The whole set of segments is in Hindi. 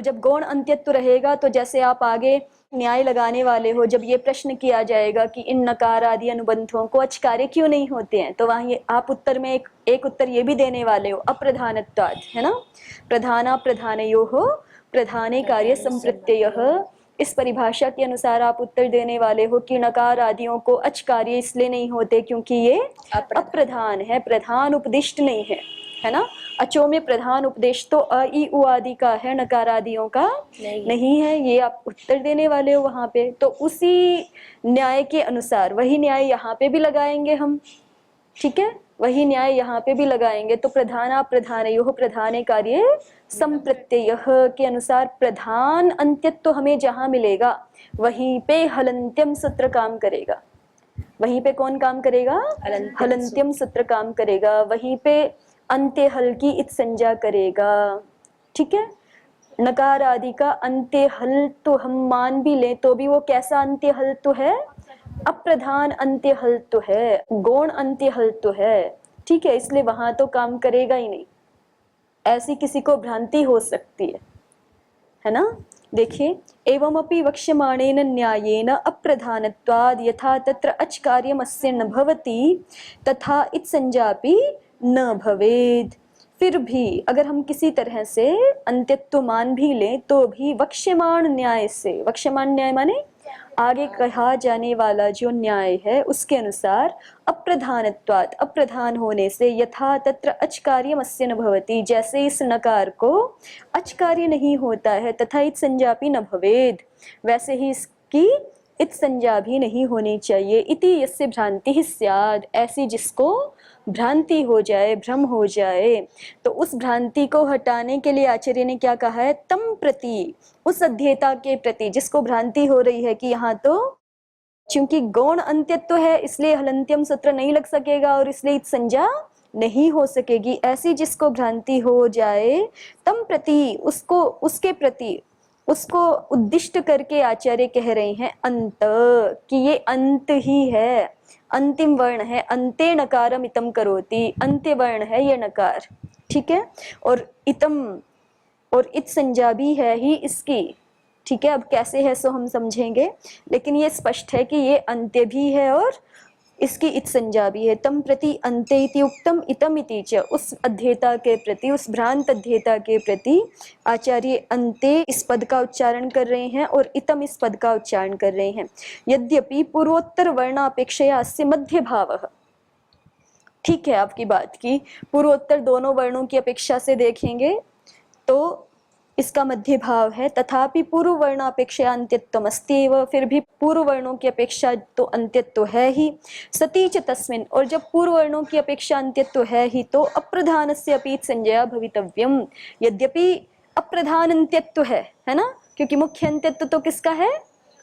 और जब गौण अंत्यत्व रहेगा तो जैसे आप आगे न्याय लगाने वाले हो, जब ये प्रश्न किया जाएगा कि इन नकार आदि अनुबंधों को अचकार्य क्यों नहीं होते हैं, तो वहाँ ये आप उत्तर में एक उत्तर ये भी देने वाले हो, अप्रधानत्वात्, है ना, प्रधाना प्रधानयोः प्रधाने कार्य संप्रत्ययः। इस परिभाषा के अनुसार आप उत्तर देने वाले हो कि नकार आदियों को अचकार्य इसलिए नहीं होते क्योंकि ये अप्रधान है, प्रधान उपदिष्ट नहीं है ना। अचो में प्रधान उपदेश तो अ ई उ आदि का है, नकार आदियों का नहीं है, ये आप उत्तर देने वाले हो वहां पे। तो उसी न्याय के अनुसार वही न्याय यहाँ पे भी लगाएंगे हम, ठीक है, वही न्याय यहाँ पे भी लगाएंगे। तो प्रधाना प्रधानयोः प्रधाने कार्ये संप्रत्ययः के अनुसार प्रधान अंत्यत्व तो हमें जहां मिलेगा वहीं पे हलंत्यम सूत्र काम करेगा। वहीं पे कौन काम करेगा? हलंत्यम सूत्र काम करेगा। वहीं पे अंत्य हल की इत संज्ञा करेगा, ठीक है। नकार आदि का अंत्य हल तो हम मान भी लें तो भी वो कैसा अंत्य हल तो है? अप्रधान अंत्य हल तो है, गौण अंत्य हल तो है, ठीक है, इसलिए वहां तो काम करेगा ही नहीं। ऐसी किसी को भ्रांति हो सकती है ना। देखिए, एवमपि वक्ष्यमाणेन न्यायेन अप्रधानत्वाद् यथा तत्र अच कार्यमस्य न भवति तथा इत संज्ञापि न भवेत्। फिर भी अगर हम किसी तरह से अंत्यत्व मान भी लें तो भी वक्ष्यमाण न्याय से, वक्ष्यमाण न्याय माने आगे कहा जाने वाला जो न्याय है उसके अनुसार अप्रधानत्वात् अप्रधान होने से यथा तत्र अच कार्यमस्य न भवति, जैसे इस नकार को अच कार्य नहीं होता है, तथा इत संज्ञापि न भवेत्, वैसे ही इसकी इत संज्ञा भी नहीं होनी चाहिए। इति यस्य भ्रांति ही स्याद्, ऐसी जिसको भ्रांति हो जाए, भ्रम हो जाए, तो उस भ्रांति को हटाने के लिए आचार्य ने क्या कहा है? तम प्रति, उस अध्येता के प्रति जिसको भ्रांति हो रही है कि यहाँ तो चूंकि गौण अंत्यत्व है इसलिए हलंत्यम सूत्र नहीं लग सकेगा और इसलिए इत संज्ञा नहीं हो सकेगी, ऐसी जिसको भ्रांति हो जाए, तम प्रति, उसको, उसके प्रति, उसको उद्दिष्ट करके आचार्य कह रहे हैं अंत, कि ये अंत ही है, अंतिम वर्ण है, अंते नकारम इतम करोति, अंत्य वर्ण है ये नकार, ठीक है, और इतम और इत संज्ञा भी है ही इसकी, ठीक है। अब कैसे है सो हम समझेंगे, लेकिन ये स्पष्ट है कि ये अंत्य भी है और इसकी इत संज्ञा भी है। तम प्रति अंत्य इति उक्तम इतम इति च, उस अध्येता के प्रति, उस भ्रांत अध्येता के प्रति आचार्य अंत्य इस पद का उच्चारण कर रहे हैं और इतम इस पद का उच्चारण कर रहे हैं। यद्यपि पूर्वोत्तर वर्णापेक्षया अस्य मध्य भावः, ठीक है, आपकी बात की पूर्वोत्तर दोनों वर्णों की अपेक्षा से देखेंगे तो इसका मध्य भाव है, तथापि पूर्व वर्णापेक्षा अंत्यत्वम अस्त्येव, फिर भी पूर्व वर्णों की अपेक्षा तो अंत्यत्व है ही। सती च तस्मिन्, और जब पूर्व वर्णों की अपेक्षा अंत्यत्व है ही तो अप्रधानस्य अपि संज्ञा भवितव्यम, यद्यपि अप्रधान अंत्यत्व है ना, क्योंकि मुख्य अंत्यत्व तो किसका है?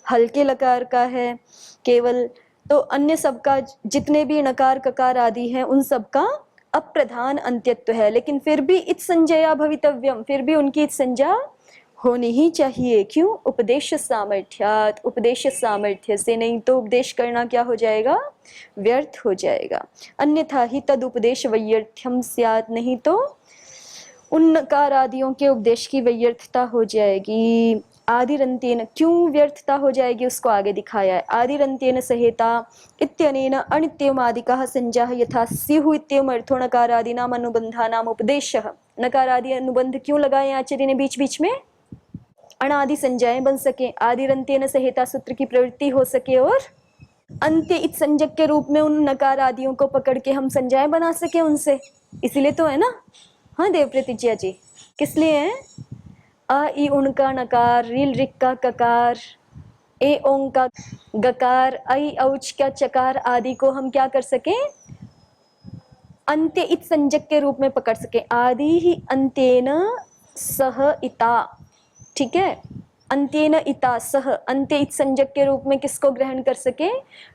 हल्के लकार का है केवल, तो अन्य सबका जितने भी नकार ककार आदि हैं उन सबका अप्रधान अंत्यत्व है, लेकिन फिर भी इत संज्ञया भवितव्यम, फिर भी उनकी इत संज्ञा होनी ही चाहिए। क्यों? उपदेश सामर्थ्यात्, उपदेश सामर्थ्य से, नहीं तो उपदेश करना क्या हो जाएगा? व्यर्थ हो जाएगा। अन्यथा ही तद उपदेश वैयर्थ्यम स्यात्, नहीं तो उन नकार आदियों के उपदेश की वैयर्थता हो जाएगी। आदिरंत्येन, क्यों व्यर्थता हो जाएगी उसको आगे दिखाया है। आदिरंत्येन सहेता इत्यनेन अनित्यमादिकः संज्ञाः यथा स्युः इत्येवम् अर्थो नकारादीनाम् अनुबन्धानाम् उपदेशः। नकार आदि अनुबंध क्यों लगाए आचार्य ने बीच बीच में? अनादि संज्ञाएं बन सके, आदिरंत्येन सहेता सूत्र की प्रवृत्ति हो सके और अंत्य इत संज्ञक के रूप में उन नकार आदियों को पकड़ के हम संज्ञाएं बना सके उनसे, इसीलिए तो है ना। हाँ देव प्रतिज्ञा जी, किस लिए है? अ ई उण का नकार, रील रिक का ककार, ए ओंग का गकार, आई औच का चकार आदि को हम क्या कर सके? अंत्य इत संज्ञक के रूप में पकड़ सके। आदि ही अंत्येन सह इता, ठीक है, अंत्येन इता सह, अंत्य इत संज्ञक के रूप में किसको ग्रहण कर सके?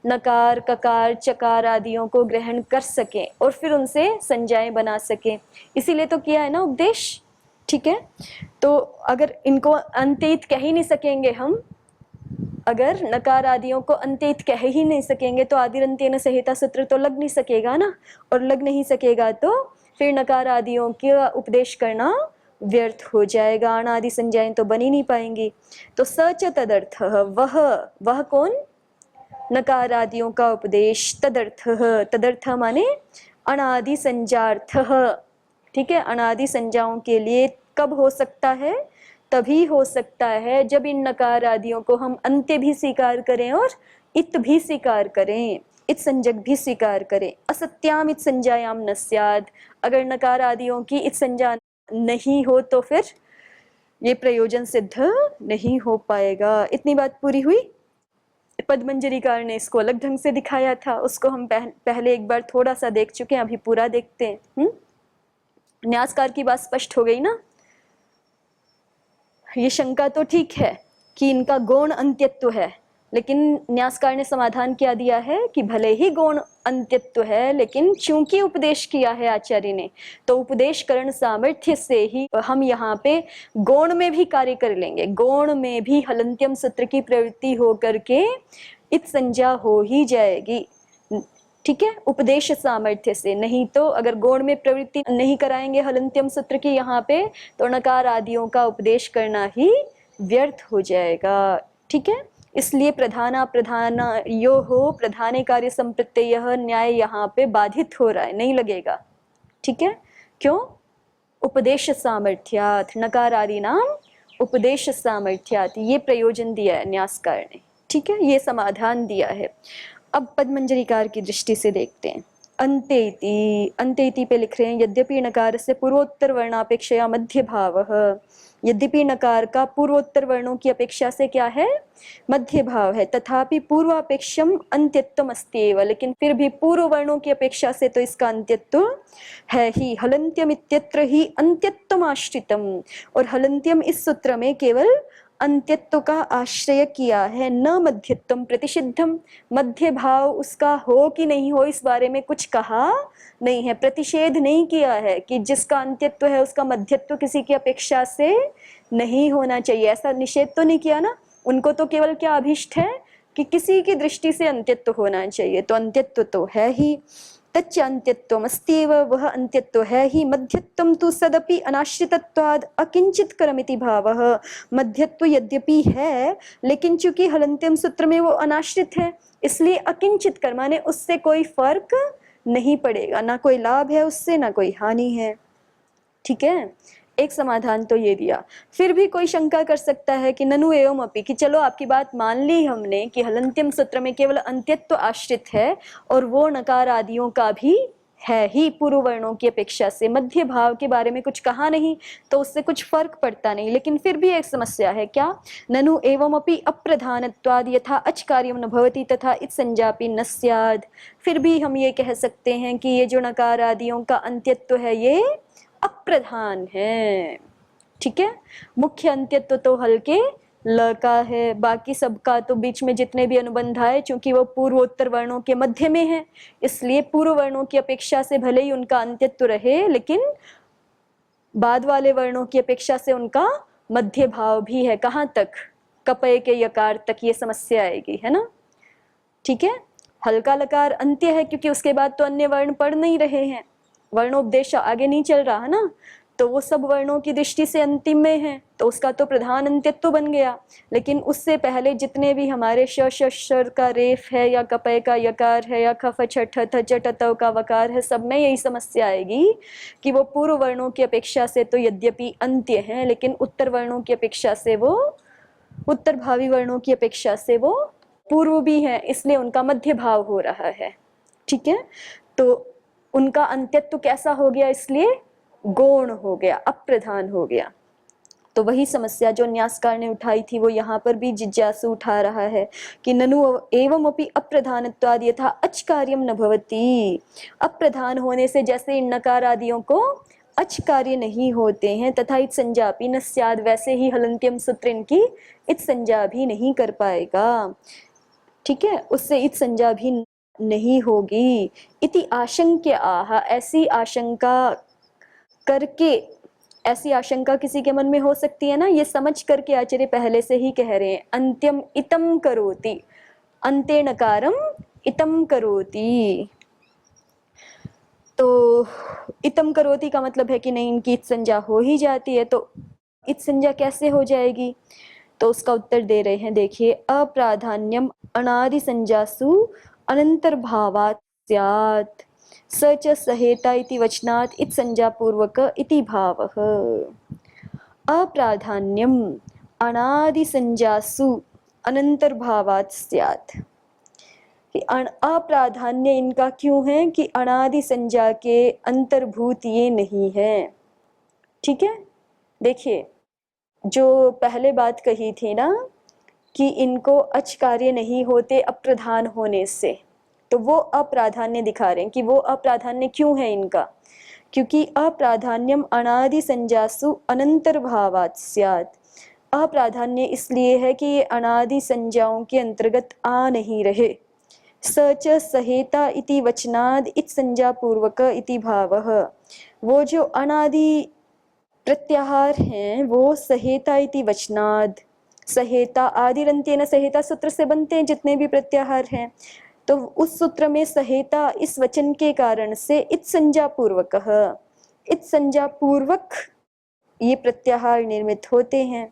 नकार ककार चकार आदियों को ग्रहण कर सके और फिर उनसे संज्ञाएं बना सके, इसीलिए तो किया है ना उपदेश, ठीक है। तो अगर इनको अंत्यित कह ही नहीं सकेंगे हम, अगर नकार आदियों को अंत्यित कह ही नहीं सकेंगे तो आदिरंत्येन सहेता सूत्र तो लग नहीं सकेगा ना, और लग नहीं सकेगा तो फिर नकार आदियों का उपदेश करना व्यर्थ हो जाएगा, अणादि संज्ञाएं तो बन ही नहीं पाएंगी। तो स च तदर्थः, वह कौन? नकारादियों का उपदेश। तदर्थः, तदर्थ माने अनादि संज्ञार्थः, ठीक है। अनादि संज्ञाओं के लिए कब हो सकता है? तभी हो सकता है जब इन नकार आदियों को हम अंत्य भी स्वीकार करें और इत भी स्वीकार करें, इत संज्ञक भी स्वीकार करें। असत्याम इत संज्ञायाम न स्यात्, अगर नकार आदियों की इत संज्ञा नहीं हो तो फिर ये प्रयोजन सिद्ध नहीं हो पाएगा। इतनी बात पूरी हुई। पद्मंजरीकार ने इसको अलग ढंग से दिखाया था, उसको हम पहले एक बार थोड़ा सा देख चुके हैं, अभी पूरा देखते हैं। न्यासकार की बात स्पष्ट हो गई ना? ये शंका तो ठीक है कि इनका गौण अंत्यत्व है, लेकिन न्यासकार ने समाधान क्या दिया है कि भले ही गौण अंत्यत्व है, लेकिन चूंकि उपदेश किया है आचार्य ने, तो उपदेश करण सामर्थ्य से ही हम यहाँ पे गौण में भी कार्य कर लेंगे। गौण में भी हलंत्यम सूत्र की प्रवृत्ति हो करके इत संज्ञा हो ही जाएगी, ठीक है, उपदेश सामर्थ्य से। नहीं तो अगर गौण में प्रवृत्ति नहीं कराएंगे हलंत्यम सूत्र की यहाँ पे, तो नकार आदियों का उपदेश करना ही व्यर्थ हो जाएगा, ठीक है। इसलिए प्रधाना प्रधाना यो हो प्रधाने कार्य संप्रत्यय न्याय यहाँ पे बाधित हो रहा है, नहीं लगेगा, ठीक है। क्यों? उपदेश सामर्थ्यात, नकार आदि नाम उपदेश सामर्थ्यात, ये प्रयोजन दिया है न्यासकार ने, ठीक है, ये समाधान दिया है। अब पद्मंजरीकार की दृष्टि से देखते हैं। अंतेति, अंतेति पे लिख रहे हैं यद्यपि नकार से पूर्वोत्तर वर्णापेक्षया मध्य भाव, यद्यपि नकार का पूर्वोत्तर वर्णों की अपेक्षा से क्या है? मध्य भाव है। तथापि पूर्वापेक्षम अंत्यत्वम अस्त्येव, लेकिन फिर भी पूर्व वर्णों की अपेक्षा से तो इसका अंत्यत्व है ही। हलंत्यम इत्यत्र ही अंत्यत्वम आश्रितम, और हलंत्यम इस सूत्र में केवल अंत्यत्व का आश्रय किया है, न मध्यत्वम प्रतिषिद्धम, मध्य भाव उसका हो कि नहीं हो इस बारे में कुछ कहा नहीं है, प्रतिषेध नहीं किया है कि जिसका अंत्यत्व है उसका मध्यत्व किसी की अपेक्षा से नहीं होना चाहिए, ऐसा निषेध तो नहीं किया ना। उनको तो केवल क्या अभीष्ट है कि किसी की दृष्टि से अंत्यत्व होना चाहिए, तो अंत्यत्व तो है ही। तच्च अंत्यत्वम अस्त्येव, वह अंत्यत्व है ही। मध्यत्वम तु सदपि अनाश्रितत्वाद् अकिंचित करमिति भावः, मध्यत्व यद्यपि है लेकिन चूंकि हलंत्यम सूत्र में वो अनाश्रित है, इसलिए अकिंचित कर माने उससे कोई फर्क नहीं पड़ेगा, ना कोई लाभ है उससे ना कोई हानि है, ठीक है। एक समाधान तो ये दिया। फिर भी कोई शंका कर सकता है कि ननु एवं अपि, कि चलो आपकी बात मान ली हमने कि हलंत्यम सूत्र में केवल अंत्यत्व आश्रित है और वो नकार आदियों का भी है ही पूर्व वर्णों की अपेक्षा से, मध्य भाव के बारे में कुछ कहा नहीं तो उससे कुछ फर्क पड़ता नहीं। लेकिन फिर भी एक समस्या है, क्या? ननु एवं अपि अप्रधानत्वाद यथा अच कार्यम न भवति तथा इत संज्ञापि न स्याद्। फिर भी हम ये कह सकते हैं कि ये जो नकार आदियों का अंत्यत्व है ये अप्रधान है, ठीक है। मुख्य अंत्यत्व तो हल्के ल का है, बाकी सबका तो बीच में जितने भी अनुबंध आए चूंकि वो पूर्वोत्तर वर्णों के मध्य में है, इसलिए पूर्व वर्णों की अपेक्षा से भले ही उनका अंत्यत्व रहे, लेकिन बाद वाले वर्णों की अपेक्षा से उनका मध्य भाव भी है। कहाँ तक? कपय के यकार तक ये समस्या आएगी, है ना, ठीक है। हल्का लकार अंत्य है क्योंकि उसके बाद तो अन्य वर्ण पढ़ नहीं रहे हैं, वर्णोपदेश आगे नहीं चल रहा है ना, तो वो सब वर्णों की दृष्टि से अंतिम में है, तो उसका तो प्रधान अंत्यत्व बन गया। लेकिन उससे पहले जितने भी हमारे श शर का रेफ है या कपय का यकार है या खफ छठ थ चट तव का वकार है, सब में यही समस्या आएगी कि वो पूर्व वर्णों की अपेक्षा से तो यद्यपि अंत्य है, लेकिन उत्तर वर्णों की अपेक्षा से वो, उत्तर भावी वर्णों की अपेक्षा से वो पूर्व भी है, इसलिए उनका मध्य भाव हो रहा है, ठीक है। तो उनका अंत्यत्व कैसा हो गया? इसलिए गौण हो गया, अप्रधान हो गया। तो वही समस्या जो न्यासकार ने उठाई थी वो यहाँ पर भी जिज्ञासु उठा रहा है कि ननु एवं अपि अप्रधानत्वाद यथा अच कार्यम न भवति, अप्रधान होने से जैसे इन नकार आदियों को अच कार्य नहीं होते हैं, तथा इत संज्ञापि न स्याद्, वैसे ही हलंत्यम सूत्र इनकी इत संज्ञा भी नहीं कर पाएगा, ठीक है, उससे इत संज्ञा भी नहीं होगी। इति आशंक्य आह, ऐसी आशंका करके, ऐसी आशंका किसी के मन में हो सकती है ना, ये समझ करके आचार्य पहले से ही कह रहे हैं अंत्यम इतम करोति, अंते नकारम इतम करोति। तो इतम करोति का मतलब है कि नहीं, इनकी इत संज्ञा हो ही जाती है, तो इत संज्ञा कैसे हो जाएगी? तो उसका उत्तर दे रहे हैं, देखिए, अप्राधान्यम अनादि संज्ञासु अनंतर्भावात् स्यात् स च सहेता इति वचनात् इत संज्ञा पूर्वक इति भावः। अप्राधान्यम अनादि संज्ञासु अनंतर्भावात् स्यात्, कि अप्राधान्य इनका क्यों है? कि अनादि संज्ञा के अंतर्भूत ये नहीं है। ठीक है, देखिए जो पहले बात कही थी ना कि इनको अच कार्य नहीं होते अप्रधान होने से, तो वो अप्राधान्य दिखा रहे हैं कि वो अप्राधान्य क्यों है इनका, क्योंकि अप्राधान्यम अनादि संज्ञासु अनंतर्भावात् स्यात्। अप्राधान्य इसलिए है कि ये अनादि संज्ञाओं के अंतर्गत आ नहीं रहे। स च सहेता इति वचनाद इत संज्ञा पूर्वक इति भावः। वो जो अनादि प्रत्याहार हैं वो सहेता इति वचनाद, सहेता आदिरंत्येन सहेता सूत्र से बनते हैं जितने भी प्रत्याहार हैं, तो उस सूत्र में सहेता इस वचन के कारण से इत संज्ञा पूर्वकः, इत संज्ञा पूर्वक ये प्रत्याहार निर्मित होते हैं।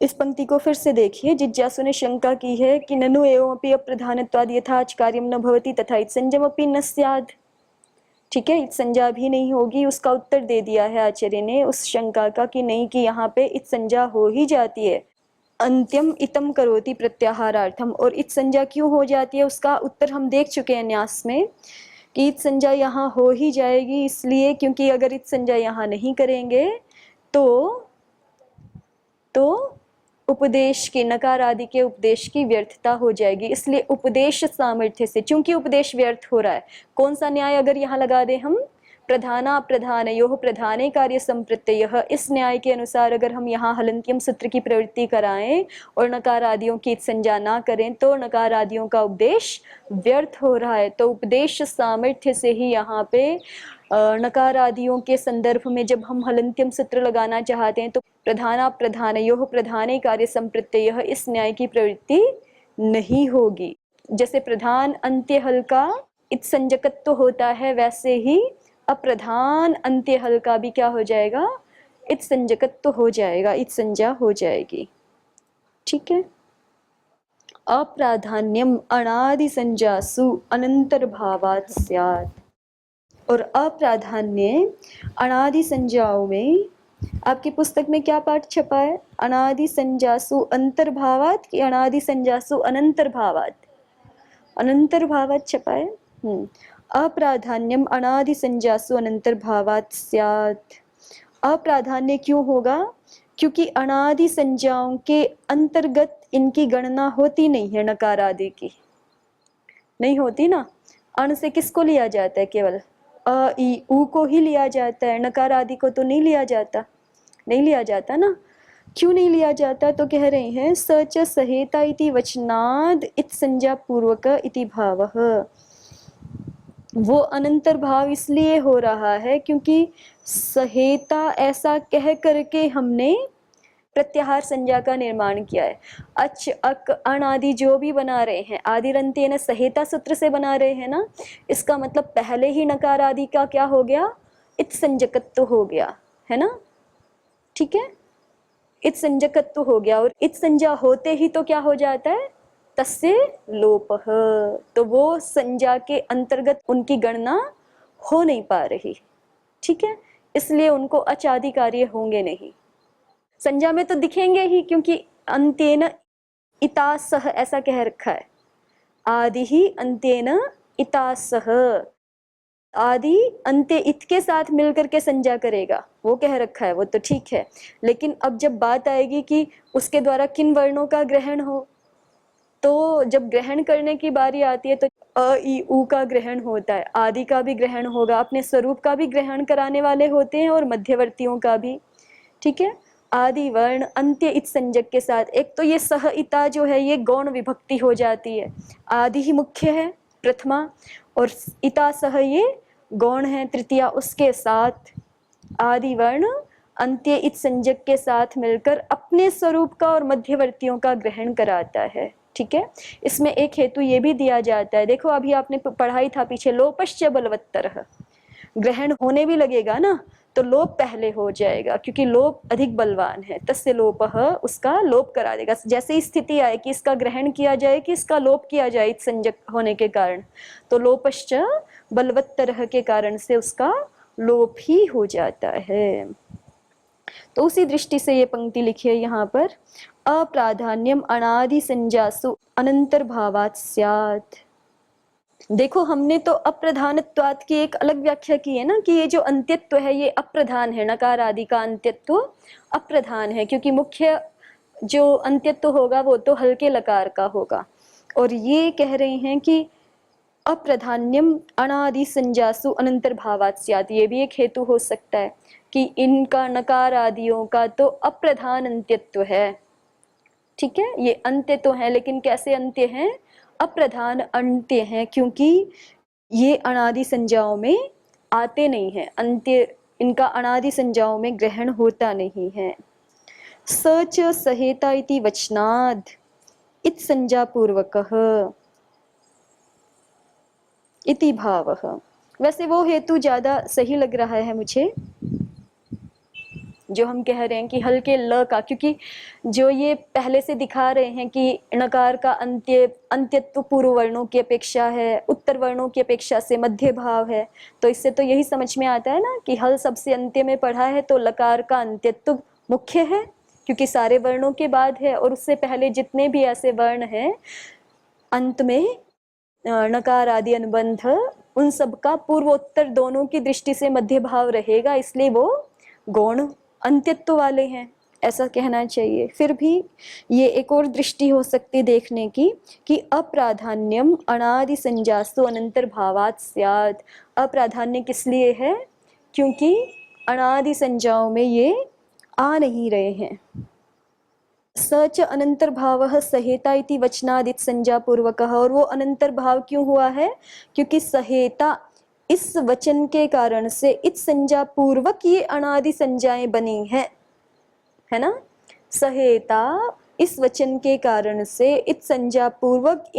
इस पंक्ति को फिर से देखिए, जिज्ञासु ने शंका की है कि ननु एवमपि अप्रधानत्वाद यथाच कार्यम न भवति तथा इत संज्ञमपि न स्यात्। ठीक है, इत संज्ञा भी नहीं होगी, उसका उत्तर दे दिया है आचार्य ने उस शंका का कि नहीं, कि यहाँ पे इत संज्ञा हो ही जाती है। अंत्यम इतम करोति प्रत्याहारार्थम, और इत संज्ञा क्यों हो जाती है उसका उत्तर हम देख चुके हैं न्यास में, कि इत संज्ञा यहाँ हो ही जाएगी इसलिए क्योंकि अगर इत संज्ञा यहाँ नहीं करेंगे तो उपदेश के, नकार आदि के उपदेश की व्यर्थता हो जाएगी। इसलिए उपदेश सामर्थ्य से, चूंकि उपदेश व्यर्थ हो रहा है, कौन सा न्याय अगर यहाँ लगा दे हम, प्रधाना प्रधानयोः प्रधाने कार्य संप्रत्ययः, इस न्याय के अनुसार अगर हम यहाँ हलन्त्यम सूत्र की प्रवृत्ति कराएं और नकार आदियों की संज्ञा ना करें तो नकार आदियों का उपदेश व्यर्थ हो रहा है। तो उपदेश सामर्थ्य से ही यहाँ पे नकार आदियों के संदर्भ में जब हम हलन्त्यम सूत्र लगाना चाहते हैं तो प्रधाना प्रधानयोः प्रधाने कार्य संप्रत्ययः इस न्याय की प्रवृत्ति नहीं होगी। जैसे प्रधान अंत्य हल का इत संज्ञकत्व होता है, वैसे ही अप्रधान अंत्य हल का भी क्या हो जाएगा, इत संज्ञकत्व हो जाएगा, इत संज्ञा हो जाएगी। ठीक है, अप्राधान्यम अनादि संज्ञासु अनंतर्भावात् स्यात्, और अप्राधान्य अनादि संज्ञाओं में आपकी पुस्तक में क्या पाठ छपा है, अनादि संज्ञासु अंतर्भावात् कि अनादि संज्ञासु अनंतर्भावात्? अनंतर्भावात् छपा है। अप्राधान्यम अनादि संज्ञासु अनंतर्भावात् स्यात्। अप्राधान्य क्यों होगा? क्योंकि अनादि संज्ञाओं के अंतर्गत इनकी गणना होती नहीं है, नकार आदि की नहीं होती ना। अण से किसको लिया जाता है? केवल अ ई उ को ही लिया जाता है, नकार आदि को तो नहीं लिया जाता, नहीं लिया जाता ना। क्यों नहीं लिया जाता? तो कह रहे हैं स च सहेता इति वचनाद इत संज्ञा पूर्वक इति भावः। वो अनंतर भाव इसलिए हो रहा है क्योंकि सहेता ऐसा कह करके हमने प्रत्याहार संज्ञा का निर्माण किया है। अच अक अण आदि जो भी बना रहे हैं आदिरंत्येन सहेता सूत्र से बना रहे हैं ना, इसका मतलब पहले ही नकार आदि का क्या हो गया? इत संज्ञकत्व हो गया है ना। ठीक है, इत संज्ञकत्व हो गया, और इत संज्ञा होते ही तो क्या हो जाता है? तस्य लोपः। तो वो संज्ञा के अंतर्गत उनकी गणना हो नहीं पा रही। ठीक है, इसलिए उनको अचादि कार्य होंगे नहीं। संज्ञा में तो दिखेंगे ही क्योंकि अंत्येन इतासह ऐसा कह रखा है, आदि ही अंत्येन इतासह, आदि अंत्य इत के साथ मिलकर के संज्ञा करेगा, वो कह रखा है, वो तो ठीक है। लेकिन अब जब बात आएगी कि उसके द्वारा किन वर्णों का ग्रहण हो, तो जब ग्रहण करने की बारी आती है तो अ ई उ का ग्रहण होता है, आदि का भी ग्रहण होगा, अपने स्वरूप का भी ग्रहण कराने वाले होते हैं और मध्यवर्तियों का भी। ठीक है, आदि वर्ण अंत्य इत संज्ञक के साथ, एक तो ये सह इता जो है ये गौण विभक्ति हो जाती है, आदि ही मुख्य है प्रथमा और इता सह ये गौण है तृतीया, उसके साथ आदि वर्ण अंत्य इत संज्ञक के साथ मिलकर अपने स्वरूप का और मध्यवर्तियों का ग्रहण कराता है। ठीक है, इसमें एक हेतु ये भी दिया जाता है, देखो अभी आपने पढ़ाई था पीछे, लोपश्च बलवत्तरः, ग्रहण होने भी लगेगा ना तो लोप पहले हो जाएगा, क्योंकि लोप अधिक बलवान है। तस्य लोपः, उसका लोप करा देगा। जैसे ही स्थिति आए कि इसका ग्रहण किया जाए कि इसका लोप किया जाए संजक होने के कारण, तो लोपश्च बलवत्तरः के कारण से उसका लोप ही हो जाता है। तो उसी दृष्टि से ये पंक्ति लिखी है यहाँ पर, अप्राधान्यम अनादि संजासु अनंतर्भावात् स्यात्। देखो हमने तो अप्रधानत्वात् की एक अलग व्याख्या की है ना, कि ये जो अंत्यत्व है ये अप्रधान है, नकार आदि का अंत्यत्व अप्रधान है, क्योंकि मुख्य जो अंत्यत्व होगा वो तो हल्के लकार का होगा। और ये कह रहे हैं कि अप्रधान्यम अनादि संजासु अनंतर्भावात् स्यात्, ये भी एक हेतु हो सकता है कि इनका नकार आदियों का तो अप्रधान अंत्यत्व है। ठीक है, ये अंत्य तो है लेकिन कैसे अंत्य हैं, अप्रधान अंत्य हैं, क्योंकि ये अनादि संज्ञाओं में आते नहीं हैं। अंत्य इनका अनादि संज्ञाओं में ग्रहण होता नहीं है। सच सहेता इति वचनाद इत संज्ञा पूर्वकः इति भावः। वैसे वो हेतु ज्यादा सही लग रहा है मुझे, जो हम कह रहे हैं कि हल्के ल का, क्योंकि जो ये पहले से दिखा रहे हैं कि नकार का अंत्यत्व पूर्व वर्णों की अपेक्षा है, उत्तर वर्णों की अपेक्षा से मध्य भाव है, तो इससे तो यही समझ में आता है ना कि हल सबसे अंत्य में पढ़ा है तो लकार का अंत्यत्व मुख्य है, क्योंकि सारे वर्णों के बाद है, और उससे पहले जितने भी ऐसे वर्ण हैं अंत में नकार आदि अनुबंध, उन सब का पूर्वोत्तर दोनों की दृष्टि से मध्य भाव रहेगा, इसलिए वो गौण अंत्यत्व वाले हैं, ऐसा कहना चाहिए। फिर भी ये एक और दृष्टि हो सकती देखने की कि अप्राधान्यम अनादि संजासु अनंतर भावात् स्यात्। अप्राधान्य किस लिए है, क्योंकि अनादि संज्ञाओं में ये आ नहीं रहे हैं। सच अनंतर भाव सहेता इति वचनादित संज्ञा पूर्वकः, और वो अनंतर भाव क्यों हुआ है, क्योंकि सहेता इस वचन के कारण से इत संज्ञा पूर्वक ये अनादि संज्ञाएं बनी हैं, है ना। सहेता इस वचन के कारण से इत संज्ञा पूर्वक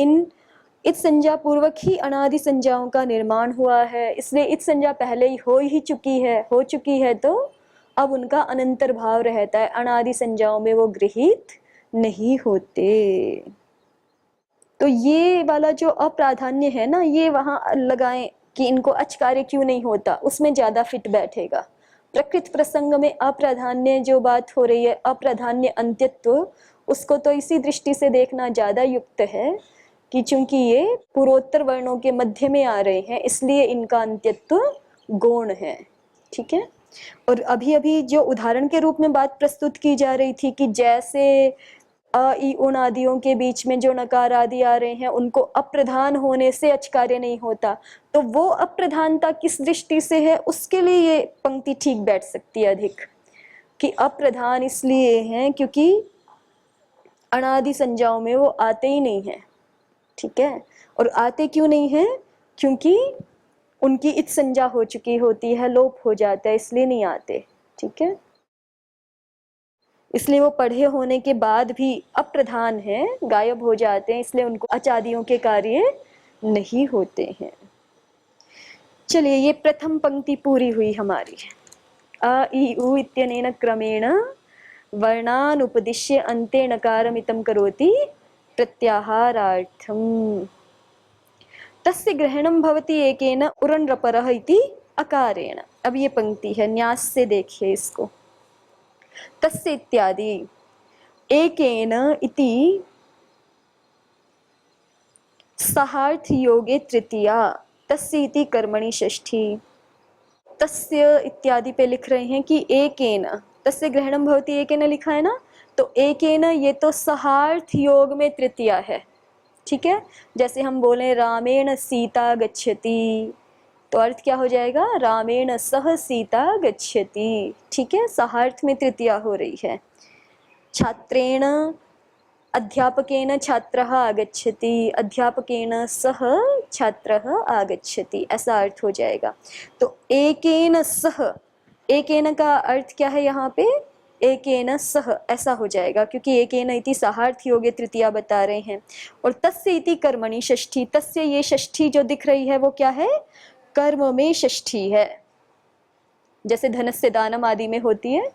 इत संज्ञा पूर्वक ही अनादि संज्ञाओं का निर्माण हुआ है, इसलिए इत संज्ञा पहले ही हो चुकी है तो अब उनका अनंतर भाव रहता है, अनादि संज्ञाओं में वो गृहीत नहीं होते। तो ये वाला जो अप्राधान्य है ना, ये वहां लगाएं कि इनको अचकार्य क्यों नहीं होता, उसमें ज्यादा फिट बैठेगा। प्रकृत प्रसंग में अप्राधान्य जो बात हो रही है, अप्राधान्य अंत्यत्व, उसको तो इसी दृष्टि से देखना ज्यादा युक्त है कि चूंकि ये पूर्वोत्तर वर्णों के मध्य में आ रहे हैं, इसलिए इनका अंत्यत्व गौण है। ठीक है, और अभी अभी जो उदाहरण के रूप में बात प्रस्तुत की जा रही थी कि जैसे अ ई उन आदियों के बीच में जो नकार आदि आ रहे हैं उनको अप्रधान होने से अचकार्य नहीं होता, तो वो अप्रधानता किस दृष्टि से है, उसके लिए ये पंक्ति ठीक बैठ सकती है अधिक, कि अप्रधान इसलिए हैं क्योंकि अनादि संज्ञाओं में वो आते ही नहीं है। ठीक है, और आते क्यों नहीं है, क्योंकि उनकी इत संज्ञा हो चुकी होती है, लोप हो जाता है, इसलिए नहीं आते। ठीक है, इसलिए वो पढ़े होने के बाद भी अप्रधान है, गायब हो जाते हैं, इसलिए उनको अचादियों के कार्य नहीं होते हैं। चलिए, ये प्रथम पंक्ति पूरी हुई हमारी। अ इ उ इत्यनेन क्रमेण वर्णान् उपदिश्य अन्ते नकारमितं करोति प्रत्याहारार्थम्। तस्य ग्रहणं भवति एकेन उरण्रपरः इति अकारेण। अब ये पंक्ति है, न्यास से देखिए इसको। तस्य इत्यादि एकेन इति सहार्थ योगे तृतीया, तस्य इति कर्मणि षष्ठी। तस्य इत्यादि पे लिख रहे हैं कि एकेन, तस्य ग्रहणं भवति एकेन लिखा है ना, तो एकेन ये तो सहार्थ योग में तृतीया है। ठीक है, जैसे हम बोले रामेण सीता गच्छति, तो अर्थ क्या हो जाएगा, रामेण सह सीता गच्छति। ठीक है, सहार्थ में तृतीया हो रही है। छात्रेण अध्यापकेन छात्रः आगच्छति, अध्यापकेन सह छात्रः आगच्छति, ऐसा अर्थ हो जाएगा। तो एकेन सह, एकेन का अर्थ क्या है यहाँ पे, एकेन सह ऐसा हो जाएगा, क्योंकि एकेन इति सहार्थ योगे तृतीया बता रहे हैं। और तस्य इति कर्मणि षष्ठी, तस्य ये षष्ठी जो दिख रही है वो क्या है, कर्म में षष्ठी है। जैसे धनस्य दानम आदि में होती है,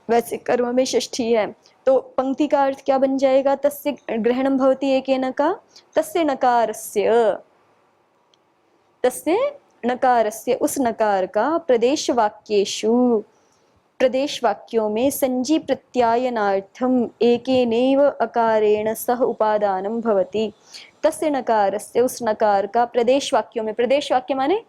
वैसे कर्म में षष्ठी है। तो पंक्ति का अर्थ क्या बन जाएगा? तस्य ग्रहणम भवति एकेन का, तस्य नकारस्य, तस्य नकारस्य, उस नकार का प्रदेश वाक्येषु, प्रदेश वाक्यों में संजी प्रत्यायनार्थम एकेनैव अकारेण सह उपादानम भवति। तस्य नकारस्य, उस नकार का प्रदेश वाक्यों में, प्रदेश वाक्य माने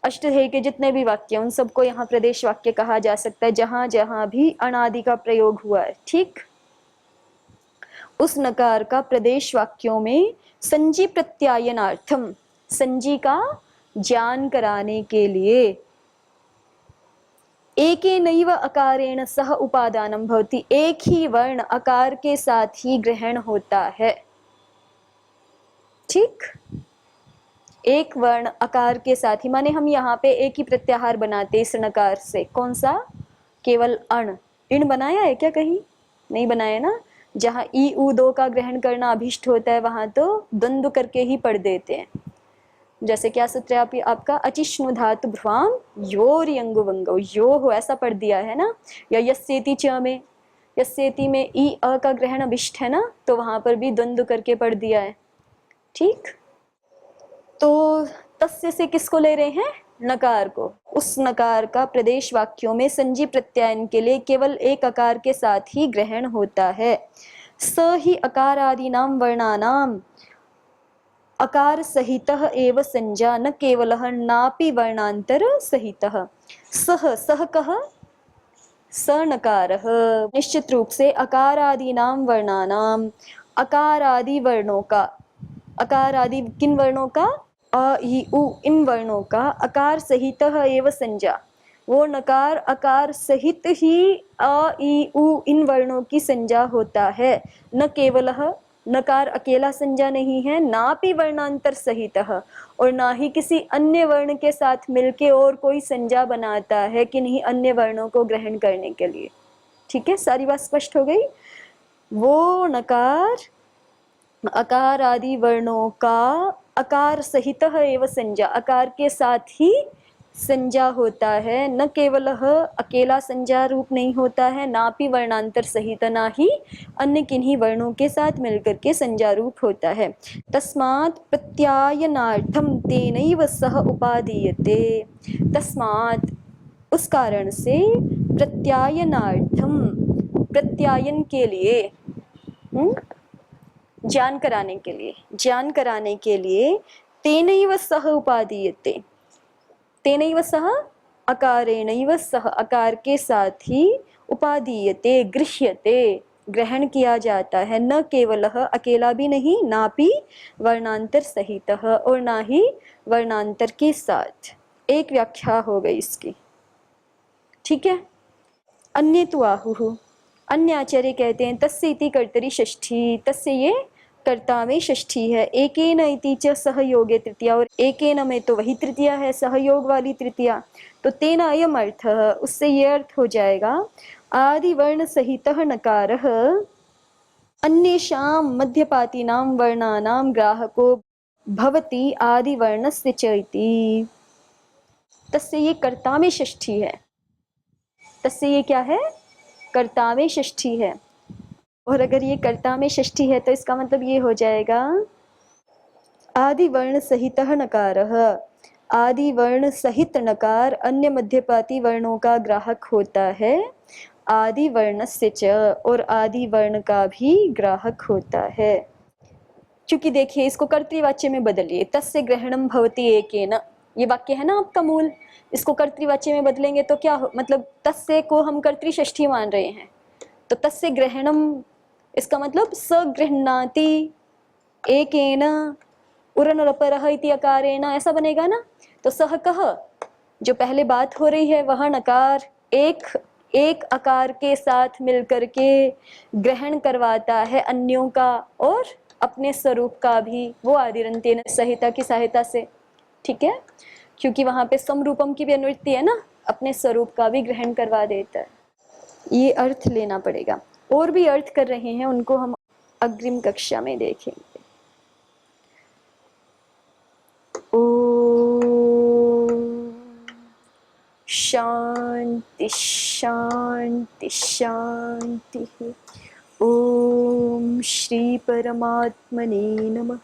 अष्टध्यायी के जितने भी वाक्य, उन सबको यहाँ प्रदेश वाक्य कहा जा सकता है, जहां जहां भी अनादि का प्रयोग हुआ है। ठीक, उस नकार का प्रदेश वाक्यों में संजी प्रत्यायनार्थम, संजी का ज्ञान कराने के लिए, एकेनैव अकारेण सह उपादानम भवति, एक ही वर्ण अकार के साथ ही ग्रहण होता है। ठीक, एक वर्ण अकार के साथ ही, माने हम यहाँ पे एक ही प्रत्याहार बनाते इस नकार से। कौन सा? केवल अण। इण बनाया है क्या कहीं? नहीं बनाया ना। जहाँ ई उ दो का ग्रहण करना अभिष्ट होता है वहां तो द्वंद्व करके ही पढ़ देते हैं। जैसे क्या सूत्र है आपका? अचिष्णु धातु भ्रुवाम योर यंगु वंगो, यो हो ऐसा पढ़ दिया है ना। या यस्येति च में, यस्येति में ई अ का ग्रहण अभिष्ट है ना, तो वहां पर भी द्वंद्व करके पढ़ दिया है। ठीक, तो तस्य से किसको ले रहे हैं? नकार को। उस नकार का प्रदेश वाक्यों में संजी प्रत्यायन के लिए केवल एक अकार के साथ ही ग्रहण होता है। स ही अकारादीनां वर्णानाम अकार सहितः एव संज्ञा, न केवलः नापि वर्णांतर सहितः। सह, सह कह? स नकारः, निश्चित रूप से अकारादीनां वर्णानाम, अकारादि वर्णों का, अकारादि किन वर्णों का? अ ई उ, इन वर्णों का अकार सहित एव संज्ञा, वो नकार अकार सहित ही अ ई उ इन वर्णों की संज्ञा होता है। न केवल, नकार अकेला संज्ञा नहीं है, ना भी वर्णांतर सहित, और ना ही किसी अन्य वर्ण के साथ मिलके और कोई संज्ञा बनाता है कि नहीं अन्य वर्णों को ग्रहण करने के लिए। ठीक है, सारी बात स्पष्ट हो गई। वो नकार अकार आदि वर्णों का अकार सहित एव संज्ञा, अकार के साथ ही संज्ञा होता है। न केवल अकेला संज्ञा रूप नहीं होता है, ना भी वर्णांतर सहित, ना ही अन्य किन्हीं वर्णों के साथ मिलकर के संज्ञा रूप होता है। तस्मात् प्रत्यायनार्थम तेनैव सह उपादीयते, तस्मात् उस कारण से, प्रत्यायनार्थम प्रत्यायन के लिए, ज्ञान कराने के लिए, ज्ञान कराने के लिए, तेनैव सह उपादीयते, तेनैव सह अकारेणैव सह, अकार के साथ ही, उपादीयते गृह्यते ग्रहण किया जाता है। न केवलः अकेला भी नहीं, ना भी वर्णांतर सहित, और ना ही वर्णांतर के साथ। एक व्याख्या हो गई इसकी। ठीक है, अन्य तो आहुः, अन्य आचार्य कहते हैं तस्य इति कर्तरि षष्ठी, तस्य ये कर्ता में षष्ठी है। एकेन इति च सहयोगे तृतीया, और एकेन में तो वही तृतीया है, सहयोग वाली तृतीया। तो तेन अयम अर्थ, उससे ये अर्थ हो जाएगा, आदि वर्ण सहितः नकारः अन्येषां मध्यपातीनां वर्णानां ग्राहको भवति आदि वर्णस्य च इति। तस्य ये कर्ता में षष्ठी है, तस्य ये क्या है? कर्ता में षष्ठी है। और अगर ये कर्ता में षष्ठी है तो इसका मतलब ये हो जाएगा, आदि वर्ण सहितः नकारः, आदि वर्ण सहित नकार अन्य मध्यपाती वर्णों का ग्राहक होता है, आदि वर्णस्य च, और आदि वर्ण का भी ग्राहक होता है। क्योंकि देखिए इसको कर्तृवाच्य में बदलिए, तस्य ग्रहणम भवति एकेन, ये वाक्य है ना आपका मूल, इसको कर्तृवाच्य में बदलेंगे तो क्या हो, मतलब तस्य को हम कर्तृषष्ठी मान रहे हैं, तो तस्य ग्रहणम, इसका मतलब स गृह्णाति एकेन उरनरपरः इति अकारेण, ऐसा बनेगा ना। तो सह कह, जो पहले बात हो रही है वह नकार एक आकार के साथ मिलकर के ग्रहण करवाता है अन्यों का और अपने स्वरूप का भी, वो आदिरंत्येन संहिता की सहायता से। ठीक है, क्योंकि वहां पे समरूपम की भी अनुवृत्ति है ना, अपने स्वरूप का भी ग्रहण करवा देता है। ये अर्थ लेना पड़ेगा। और भी अर्थ कर रहे हैं, उनको हम अग्रिम कक्षा में देखेंगे। शांति शांति शांति। ओम श्री परमात्मने नमः।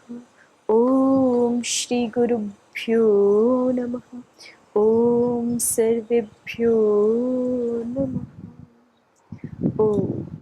ओम श्री गुरुभ्यो नमः। ओम सर्वेभ्यो नमः। ओम।